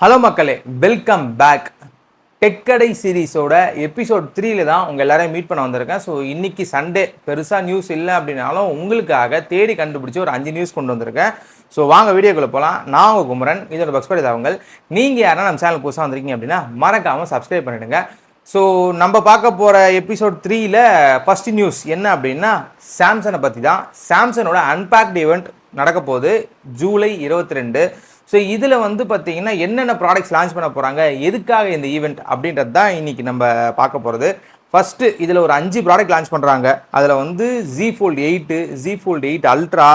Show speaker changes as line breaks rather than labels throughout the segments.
Hello மக்களே, welcome back. டெக்கடை சீரீஸோட episode 3ல தான் உங்கள் எல்லாரையும் மீட் பண்ண வந்திருக்கேன். ஸோ இன்னைக்கு சண்டே பெருசாக நியூஸ் இல்லை அப்படின்னாலும் உங்களுக்காக தேடி கண்டுபிடிச்சி ஒரு 5 நியூஸ் கொண்டு வந்திருக்கேன். ஸோ வாங்க வீடியோக்குள்ளே போகலாம். நான் உங்கள் குமரன், இதோட பக்ஸ்படி தாவங்கள். நீங்கள் யாரா நம்ம சேனல் புதுசாக வந்திருக்கீங்க அப்படின்னா மறக்காமல் சப்ஸ்கிரைப் பண்ணிவிடுங்க. ஸோ நம்ம பார்க்க போகிற எபிசோட் 3ல ஃபஸ்ட் நியூஸ் என்ன அப்படின்னா சாம்சங்கை பற்றி தான். சாம்சங்கோட அன்பேக்ட் ஈவெண்ட் நடக்க போகுது ஜூலை 22. ஸோ இதில் வந்து பார்த்தீங்கன்னா என்னென்ன ப்ராடக்ட்ஸ் லான்ச் பண்ண போகிறாங்க, எதுக்காக இந்த ஈவெண்ட் அப்படின்றது தான் இன்றைக்கி நம்ம பார்க்க போகிறது. ஃபஸ்ட்டு இதில் ஒரு 5 ப்ராடக்ட் லான்ச் பண்ணுறாங்க. அதில் வந்து Z Fold 8, Z Fold 8 Ultra,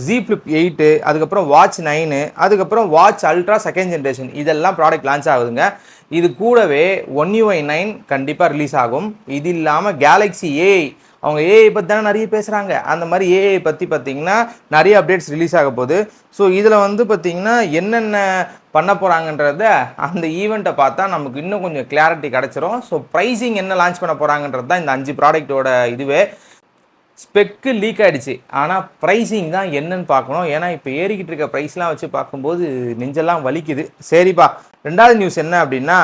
Z Flip 8, அதுக்கப்புறம் வாட்ச் 9, அதுக்கப்புறம் வாட்ச் அல்ட்ரா செகண்ட் ஜென்ரேஷன், இதெல்லாம் ப்ராடக்ட் லான்ச் ஆகுதுங்க. இது கூடவே One UI 9 கண்டிப்பாக ரிலீஸ் ஆகும். இது இல்லாமல் கேலக்ஸி AI, அவங்க ஏஐ பற்றி தானே நிறைய பேசுகிறாங்க, அந்த மாதிரி ஏஐ பற்றி பார்த்திங்கன்னா நிறைய அப்டேட்ஸ் ரிலீஸ் ஆக போகுது. ஸோ இதில் வந்து பார்த்திங்கன்னா என்னென்ன பண்ண போகிறாங்கன்றத அந்த ஈவெண்ட்டை பார்த்தா நமக்கு இன்னும் கொஞ்சம் கிளாரிட்டி கிடச்சிரும். ஸோ ப்ரைஸிங் என்ன லான்ச் பண்ண போகிறாங்கன்றது தான் இந்த 5 ப்ராடக்ட்டோட இதுவே. ஸ்பெக்கு லீக் ஆகிடுச்சு, ஆனால் ப்ரைஸிங் தான் என்னன்னு பார்க்கணும். ஏன்னா இப்போ ஏறிக்கிட்டு இருக்க ப்ரைஸ்லாம் வச்சு பார்க்கும்போது நெஞ்செல்லாம் வலிக்குது. சரிப்பா, ரெண்டாவது நியூஸ் என்ன அப்படின்னா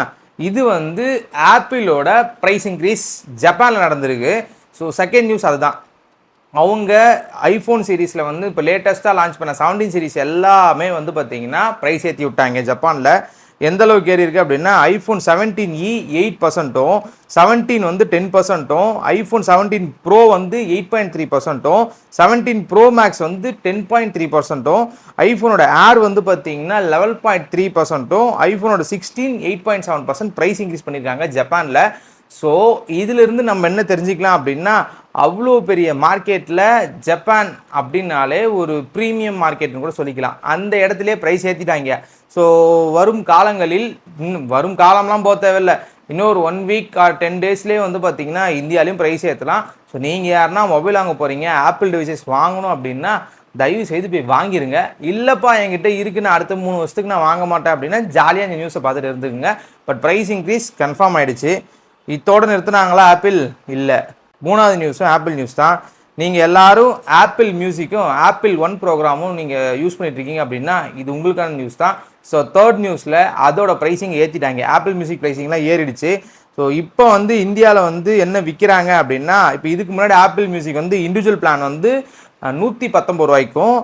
இது வந்து ஆப்பிளோட ப்ரைஸ் இன்க்ரீஸ் ஜப்பானில் நடந்திருக்கு. ஸோ செகண்ட் நியூஸ் அதுதான். அவங்க ஐஃபோன் சீரீஸில் வந்து இப்போ லேட்டஸ்ட்டாக லான்ச் பண்ண 17 சீரீஸ் எல்லாமே வந்து பார்த்திங்கன்னா ப்ரைஸ் ஏற்றி விட்டாங்க ஜப்பானில். எந்த அளவுக்கு ஏறி இருக்குது அப்படின்னா ஐஃபோன் 17e 8%, 17 வந்து 10%, ஐஃபோன் 17 ப்ரோ வந்து 8.3%, 17 ப்ரோ மேக்ஸ் வந்து 10.3%, ஐஃபோனோட ஏர் வந்து பார்த்தீங்கன்னா 11.3%, ஐஃபோனோட 16 8.7% ப்ரைஸ் இன்க்ரீஸ் பண்ணியிருக்காங்க ஜப்பானில். ஸோ இதிலிருந்து நம்ம என்ன தெரிஞ்சுக்கலாம் அப்படின்னா அவ்வளோ பெரிய மார்க்கெட்டில் ஜப்பான் அப்படின்னாலே ஒரு ப்ரீமியம் மார்க்கெட்னு கூட சொல்லிக்கலாம். அந்த இடத்துலேயே ப்ரைஸ் ஏற்றிட்டாங்க. ஸோ வரும் காலங்களில் வரும் காலம்லாம் போக தேவையில்லை, இன்னொரு 1 வீக் ஆர் 10 டேஸ்லேயே வந்து பார்த்திங்கன்னா இந்தியாலையும் ப்ரைஸ் ஏற்றலாம். ஸோ நீங்கள் யாருன்னா மொபைல் வாங்க போகிறீங்க, ஆப்பிள் டிவைசஸ் வாங்கணும் அப்படின்னா தயவு செய்து போய் வாங்கிருங்க. இல்லைப்பா என்கிட்ட இருக்குன்னு அடுத்த 3 வருஷத்துக்கு நான் வாங்க மாட்டேன் அப்படின்னா ஜாலியாக இந்த நியூஸை பார்த்துட்டு இருந்துக்குங்க. பட் ப்ரைஸ் இன்க்ரீஸ் கன்ஃபார்ம் ஆகிடுச்சு. இதோடு நிறுத்தினாங்களா ஆப்பிள்? இல்லை. மூணாவது நியூஸும் ஆப்பிள் நியூஸ் தான். நீங்கள் எல்லோரும் ஆப்பிள் மியூசிக்கும் ஆப்பிள் ஒன் ப்ரோக்ராமும் நீங்கள் யூஸ் பண்ணிட்டுருக்கீங்க அப்படின்னா இது உங்களுக்கான நியூஸ் தான். ஸோ தேர்ட் நியூஸில் அதோட ப்ரைஸிங் ஏற்றிட்டாங்க. ஆப்பிள் மியூசிக் ப்ரைஸிங்லாம் ஏறிடுச்சு. ஸோ இப்போ வந்து இந்தியாவில் வந்து என்ன விற்கிறாங்க அப்படின்னா இப்போ இதுக்கு முன்னாடி ஆப்பிள் மியூசிக் வந்து இண்டிவிஜுவல் பிளான் வந்து 119 ரூபாய்க்கும்,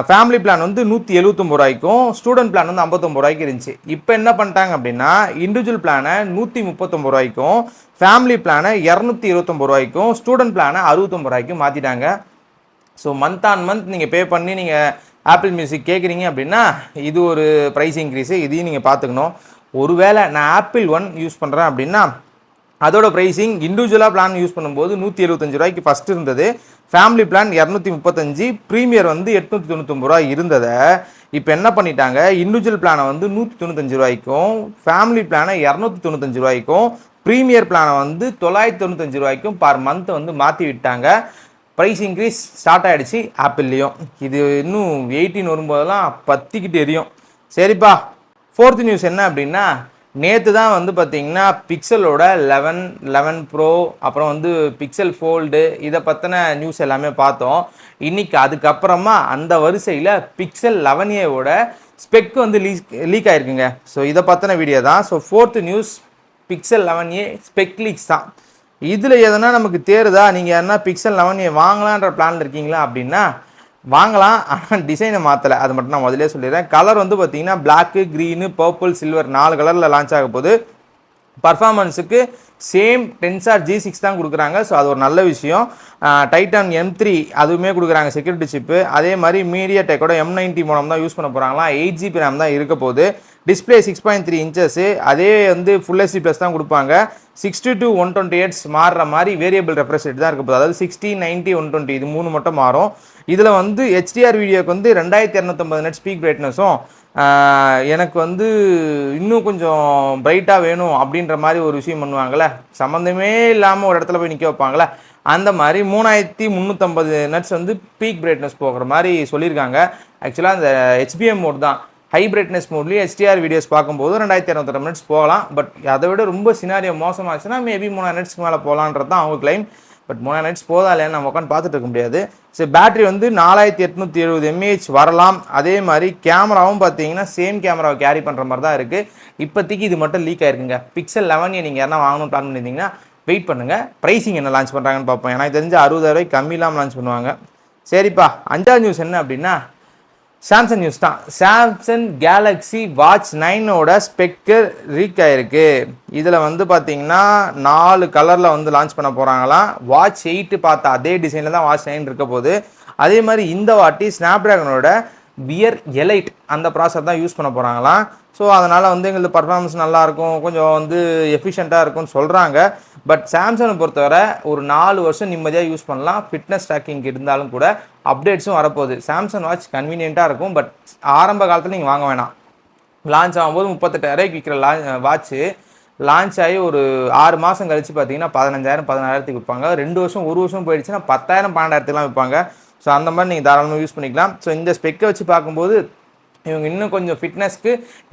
ஃபேமிலி பிளான் வந்து 179 ரூபாய்க்கும், ஸ்டூடெண்ட் பிளான் வந்து 59 ரூபாய்க்கு இருந்துச்சு. இப்போ என்ன பண்ணிட்டாங்க அப்படின்னா இண்டிவிஜுவல் பிளானை 139 ரூபாய்க்கும், ஃபேமிலி பிளானை 229 ரூபாய்க்கும், ஸ்டூடெண்ட் பிளானை 69 ரூபாய்க்கும் மாற்றிட்டாங்க. ஸோ மந்த் ஆன் மந்த் நீங்கள் பே பண்ணி நீங்கள் ஆப்பிள் மியூசிக் கேட்குறீங்க அப்படின்னா இது ஒரு ப்ரைஸ் இன்க்ரீஸு, இதையும் நீங்கள் பார்த்துக்கணும். ஒருவேளை நான் ஆப்பிள் ஒன் யூஸ் பண்ணுறேன் அப்படின்னா அதோட ப்ரைஸிங் இண்டிவிஜுவலாக பிளான் யூஸ் பண்ணும்போது 175 ரூபாய்க்கு ஃபஸ்ட்டு இருந்தது, ஃபேமிலி பிளான் 235, ப்ரீமியர் வந்து 899 ரூபாய் இருந்ததை இப்போ என்ன பண்ணிட்டாங்க, இண்டிவிஜுவல் பிளானை வந்து 195 ரூபாய்க்கும், ஃபேமிலி பிளானை 295 ரூபாய்க்கும், ப்ரீமியர் பிளானை வந்து 995 ரூபாய்க்கும் பர் மந்த் வந்து மாற்றி விட்டாங்க. ப்ரைஸ் இன்க்ரீஸ் ஸ்டார்ட் ஆகிடுச்சு ஆப்பிள்லேயும். இது இன்னும் 18 வரும்போதெல்லாம் பற்றிக்கிட்டு எரியும். சரிப்பா, ஃபோர்த் நியூஸ் என்ன அப்படின்னா நேற்று தான் வந்து பார்த்திங்கன்னா பிக்சலோட 11 ப்ரோ அப்புறம் வந்து பிக்சல் ஃபோல்டு இதை பற்றின நியூஸ் எல்லாமே பார்த்தோம். இன்றைக்கி அதுக்கப்புறமா அந்த வரிசையில் பிக்சல் 11ஏவோட ஸ்பெக் வந்து லீக் ஆகிருக்குங்க. ஸோ இதை பற்றின வீடியோ தான். So fourth news Pixel 11A spec leaks தான். இதில் எதனா நமக்கு தேருதா, நீங்கள் யாருன்னா பிக்சல் 11A வாங்கலான்ற பிளானில் இருக்கீங்களா அப்படின்னா வாங்கலாம், ஆனால் டிசைனை மாற்றலை. அது மட்டும் நான் முதலே சொல்லிடுறேன். கலர் வந்து பார்த்தீங்கன்னா பிளாக்கு, க்ரீனு, பர்பிள், சில்வர் 4 கலரில் லான்ச் ஆக போகுது. பர்ஃபார்மன்ஸுக்கு சேம் டென்சார் G6 தான் கொடுக்குறாங்க. ஸோ அது ஒரு நல்ல விஷயம். டைட்டன் M3 அதுவுமே கொடுக்குறாங்க செக்யூரிட்டி சிப்பு. அதே மாதிரி மீடியா டெக்கோட M90 மோடம் தான் யூஸ் பண்ண போகிறாங்களா. 8GB RAM தான் இருக்க போகுது. டிஸ்பிளே 6.3 இன்ச்சஸ்ஸு, அதே வந்து ஃபுல் HD ப்ளஸ் தான் கொடுப்பாங்க. 60 to 120 Hz மாறுற மாதிரி வேரியபிள் ரெஃப்ரெஷ் ரேட் தான் இருக்க போகுது. அதாவது 60, 90, 120 இது 3 மட்டும் மாறும். இதில் வந்து HDR வீடியோக்கு வந்து 2250 நெட் ஸ்பீக் பிரைட்னஸும், எனக்கு வந்து இன்னும் கொஞ்சம் பிரைட்டாக வேணும் அப்படின்ற மாதிரி ஒரு விஷயம் பண்ணுவாங்களே, சம்மந்தமே இல்லாமல் ஒரு இடத்துல போய் நிற்க வைப்பாங்களே, அந்த மாதிரி 3350 நெட்ஸ் வந்து பீக் பிரைட்னஸ் போகிற மாதிரி சொல்லியிருக்காங்க. ஆக்சுவலாக அந்த HBM மோட் தான். ஹை பிரைட்னஸ் மோட்லேயே HDR வீடியோஸ் பார்க்கும்போது 2250 மினிட்ஸ் போகலாம். பட் அதை விட ரொம்ப சினாரியோ மோசமாச்சுன்னா மேபி 3000 மினிட்ஸ்க்கு மேலே போகலான்றது தான் அவங்க கிளைம். பட் 3000 நிட்ஸ் போதா இல்லையான்னு நம்ம உட்காந்து பார்த்துட்டு இருக்க முடியாது. ஸோ பேட்டரி வந்து 4870 mAh வரலாம். அதே மாதிரி கேமராவும் பார்த்தீங்கன்னா சேம் கேமராவை கேரி பண்ணுற மாதிரி தான் இருக்குது. இப்போதைக்கு இது மட்டும் லீக் ஆயிருக்குங்க. பிக்சல் 11 நீங்கள் யாரா வாங்கணும்னு பிளான் பண்ணியிருந்தீங்கன்னா வெயிட் பண்ணுங்கள். ப்ரைஸிங் என்ன லான்ச் பண்ணுறாங்கன்னு பார்ப்போம். எனக்கு தெரிஞ்சு 60,000 கம்மி இல்லாமல் லான்ச் பண்ணுவாங்க. சரிப்பா, 5வது நியூஸ் என்ன அப்படின்னா சாம்சங் நியூஸ் தான். சாம்சங் கேலக்ஸி வாட்ச் 9ஓட ஸ்பெக்கு லீக் ஆயிருக்கு. இதில் வந்து பார்த்தீங்கன்னா 4 கலரில் வந்து லான்ச் பண்ண போகிறாங்களாம். வாட்ச் 8 பார்த்த அதே டிசைனில் தான் வாட்ச் 9 இருக்க போகுது. அதே மாதிரி இந்த வாட்டி ஸ்னாப்ட்ராகனோட வியர் எலைட் அந்த ப்ராசர் தான் யூஸ் பண்ண போகிறாங்களாம். ஸோ அதனால் வந்து எங்களுக்கு பர்ஃபார்மன்ஸ் நல்லாயிருக்கும், கொஞ்சம் வந்து எஃபிஷியண்ட்டாக இருக்கும்னு சொல்கிறாங்க. பட் சாம்சங்கை பொறுத்தவரை ஒரு 4 வருஷம் நிம்மதியாக யூஸ் பண்ணலாம். ஃபிட்னஸ் ட்ராக்கிங் இருந்தாலும் கூட அப்டேட்ஸும் வரப்போகுது. சாம்சங் வாட்ச் கன்வீனியண்ட்டாக இருக்கும். பட் ஆரம்ப காலத்தில் நீங்கள் வாங்க வேணாம். லான்ச் ஆகும்போது 38,000 விற்கிற வாட்ச்சு லான்ச் ஆகி ஒரு 6 மாதம் கழிச்சு பார்த்தீங்கன்னா 15,000 16,000 விற்பாங்க. 2 வருஷம் 1 வருஷம் போயிடுச்சுன்னா 10,000 12,000 விற்பாங்க. ஸோ அந்த மாதிரி நீங்கள் தாராளமாக யூஸ் பண்ணிக்கலாம். ஸோ இந்த ஸ்பெக்கை வச்சு பார்க்கும்போது இவங்க இன்னும் கொஞ்சம் ஃபிட்னஸ்க்கு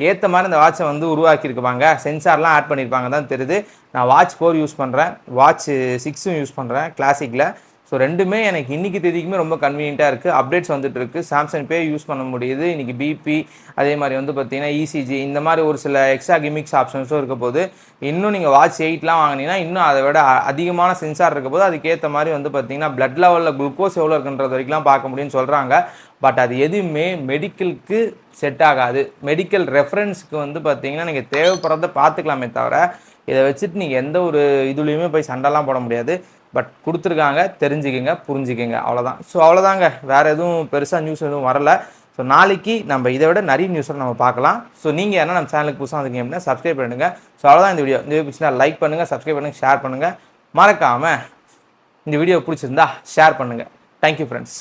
ஏற்ற மாதிரி இந்த வாட்சை வந்து உருவாக்கியிருப்பாங்க. சென்சார்லாம் ஆட் பண்ணியிருப்பாங்க தான் தெரியுது. நான் வாட்ச் 4 யூஸ் பண்ணுறேன், வாட்ச் 6 யூஸ் பண்ணுறேன் கிளாசிக்கில். ஸோ ரெண்டுமே எனக்கு இன்றைக்கி தேதிக்குமே ரொம்ப கன்வீனியண்ட்டாக இருக்குது. அப்டேட்ஸ் வந்துட்டு இருக்குது. சாம்சங் பே யூஸ் பண்ண முடியுது. இன்றைக்கி பிபி அதே மாதிரி வந்து பார்த்தீங்கன்னா இசிஜி இந்த மாதிரி ஒரு சில எக்ஸ்ட்ரா கிமிக்ஸ் ஆப்ஷன்ஸும் இருக்க போது. இன்னும் நீங்கள் வாட்ச் 8லாம் வாங்கினீங்கன்னா இன்னும் அதை விட அதிகமான சென்சார் இருக்க போது அதுக்கேற்ற மாதிரி வந்து பார்த்தீங்கன்னா பிளட் லெவலில் குளுக்கோஸ் எவ்வளோ இருக்குன்றது வரைக்கும்லாம் பார்க்க முடியும்னு சொல்கிறாங்க. பட் அது எதுவுமே மெடிக்கலுக்கு செட் ஆகாது. மெடிக்கல் ரெஃபரன்ஸுக்கு வந்து பார்த்தீங்கன்னா நீங்கள் தேவைப்படுறத பார்த்துக்கலாமே தவிர இதை வச்சுட்டு நீங்கள் எந்த ஒரு இதுலேயுமே போய் சண்டைலாம் போட முடியாது. பட் கொடுத்துருக்காங்க, தெரிஞ்சுக்கங்க, புரிஞ்சுக்கங்க, அவ்வளோதான். ஸோ அவ்வளோதாங்க, வேறு எதுவும் பெருசாக நியூஸ் எதுவும் வரலை. ஸோ நாளைக்கு நம்ம இதை விட நிறைய நியூஸை நம்ம பார்க்கலாம். ஸோ நீங்கள் என்ன நம்ம சேனலுக்கு புதுசாக வந்தீங்க அப்படின்னா சப்ஸ்கிரைப் பண்ணுங்கள். ஸோ அவ்வளோதான் இந்த வீடியோ பிடிச்சினா லைக் பண்ணுங்கள், சப்ஸ்கிரைப் பண்ணுங்கள், ஷேர் பண்ணுங்கள். மறக்காமல் இந்த வீடியோ பிடிச்சிருந்தா ஷேர் பண்ணுங்கள். Thank you friends.